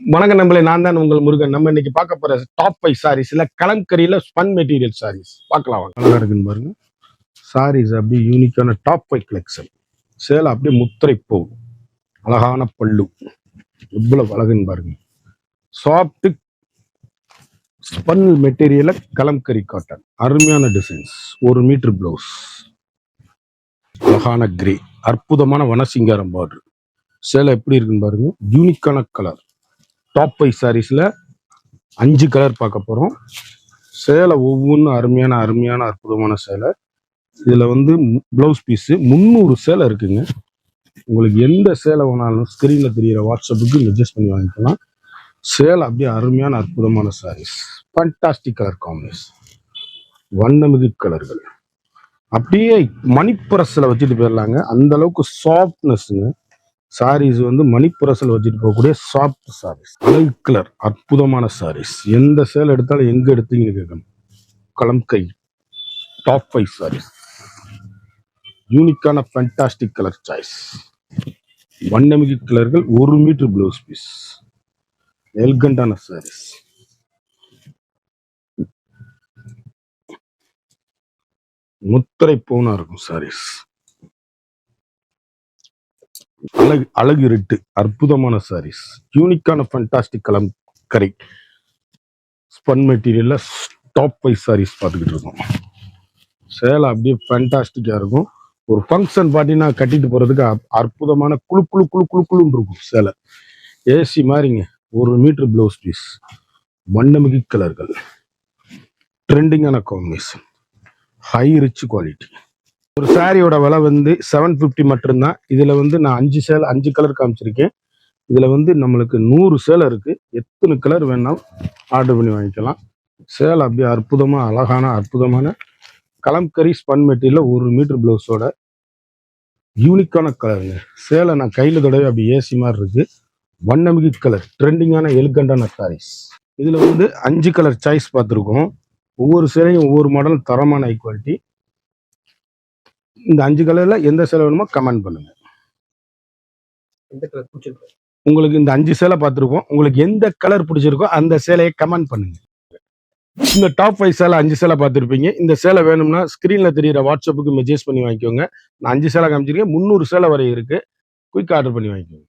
வணக்கம் நம்மளே, நான் தான் உங்கள் முருகன். நம்ம இன்னைக்கு பார்க்க போற டாப் 5 சாரீஸ் இல்ல கலம்கரியில ஸ்பன் மெட்டீரியல் சாரீஸ் பார்க்கலாம் வாங்க. அழகா இருக்குன்னு பாருங்க. சாரீஸ் அப்படியே யூனிக்கான டாப் 5 கலெக்ஷன். சேலை அப்படியே முத்திரை பூ, அழகான பல்லு, எவ்வளவு அழகுன்னு பாருங்க. சாஃப்ட் ஸ்பன் மெட்டீரியல கலம்கரி காட்டன், அருமையான டிசைன்ஸ். 1 மீட்டர் பிளவுஸ், அழகான கிரே, அற்புதமான வனசிங்காரம் பார்டர். சேலை எப்படி இருக்குன்னு பாருங்க. யூனிக்கான கலர். டாப் 5 சாரீஸ்ல 5 கலர் பார்க்க போறோம். சேலை ஒவ்வொன்றும் அருமையான அற்புதமான சேலை. இதுல வந்து பிளவுஸ் பீஸ் 300 சேலை இருக்குங்க. உங்களுக்கு எந்த சேலை வேணாலும் ஸ்கிரீன்ல தெரியிற வாட்ஸ்அப்புக்கு மெசேஜ் பண்ணி வாங்கிக்கலாம். சேலை அப்படியே அருமையான அற்புதமான சாரீஸ். ஃபண்டாஸ்டிக் கலர் காம்பினேஷன், வண்ணமிகு கலர்கள். அப்படியே மணிப்புரசில் வச்சுட்டு போயிடலாங்க. அந்த அளவுக்கு சாஃப்ட்னஸ்ங்க. சாரீஸ் வந்து மணிப்புரசல் வச்சுட்டு போகக்கூடிய சாஃப்ட் சாரீஸ். அழகு கலர், அற்புதமான சாரீஸ். எந்த சேலை எடுத்தாலும் எங்க எடுத்தீங்கன்னு கேட்கணும். கலம்கை டாப் 5 சாரீஸ், யூனிக்கான ஃபேண்டாஸ்டிக் கலர் சாய்ஸ். வண்ணமிகு கலர்கள், 1 மீட்டர் பிளவுஸ் பீஸ், எல்கண்டான சாரீஸ். முத்திரை பூனா இருக்கும் சாரீஸ். அழகு இருட்டு, அற்புதமான சாரீஸ். யூனிக்கான ஃபண்டாஸ்டிக் கலம்கரி ஸ்பன் மெட்டீரியல்ல டாப் 5 சாரீஸ் பார்த்துக்கிட்டு இருக்கோம். சேலை அப்படியே ஃபண்டாஸ்டிக்கா இருக்கும். ஒரு ஃபங்க்ஷன் பார்ட்டினா கட்டிட்டு போறதுக்கு அற்புதமான குழுன்னு இருக்கும் சேலை. ஏசி மாதிரிங்க. 1 மீட்டர் பிளவுஸ் பீஸ், வண்ணமிகு கலர்கள், ட்ரெண்டிங்கான காம்பினேஷன், ஹை ரிச் குவாலிட்டி. ஒரு சாரியோட விலை வந்து 750 மட்டும்தான். இதுல வந்து நான் 5 கலர் காமிச்சிருக்கேன். இதுல வந்து நம்மளுக்கு 100 சேலை இருக்கு. எத்தனை கலர் வேணாலும் ஆர்டர் பண்ணி வாங்கிக்கலாம். சேலை அப்படியே அற்புதமான கலம்கரி ஸ்பன் மெட்டீரியல், 1 மீட்டர் பிளவுஸோட யூனிக்கான கலருங்க. சேலை நான் கையில தடவை அப்படி ஏசி மாதிரி இருக்கு. வண்ணமிகு கலர், ட்ரெண்டிங்கான எலிகண்டான சாரீஸ். இதுல வந்து 5 கலர் சாய்ஸ் பார்த்துருக்கோம். ஒவ்வொரு சேலையும் ஒவ்வொரு மாடல், தரமான ஹை குவாலிட்டி. இந்த 5 கலர்ல எந்த சேலை வேணுமோ கமெண்ட் பண்ணுங்க. உங்களுக்கு இந்த 5 சேலை பார்த்துருக்கோம். உங்களுக்கு எந்த கலர் பிடிச்சிருக்கோ அந்த சேலையை கமெண்ட் பண்ணுங்க. இந்த டாப் 5 சேலை 5 சேலை பார்த்துருப்பீங்க. இந்த சேலை வேணும்னா ஸ்கிரீன்ல தெரியிற வாட்ஸ்அப்புக்கு மெசேஜ் பண்ணி வாங்கிக்கோங்க. நான் 5 சேலை காமிச்சிருக்கேன். 300 சேலை வரை இருக்கு. குயிக் ஆர்டர் பண்ணி வாங்கிக்கோங்க.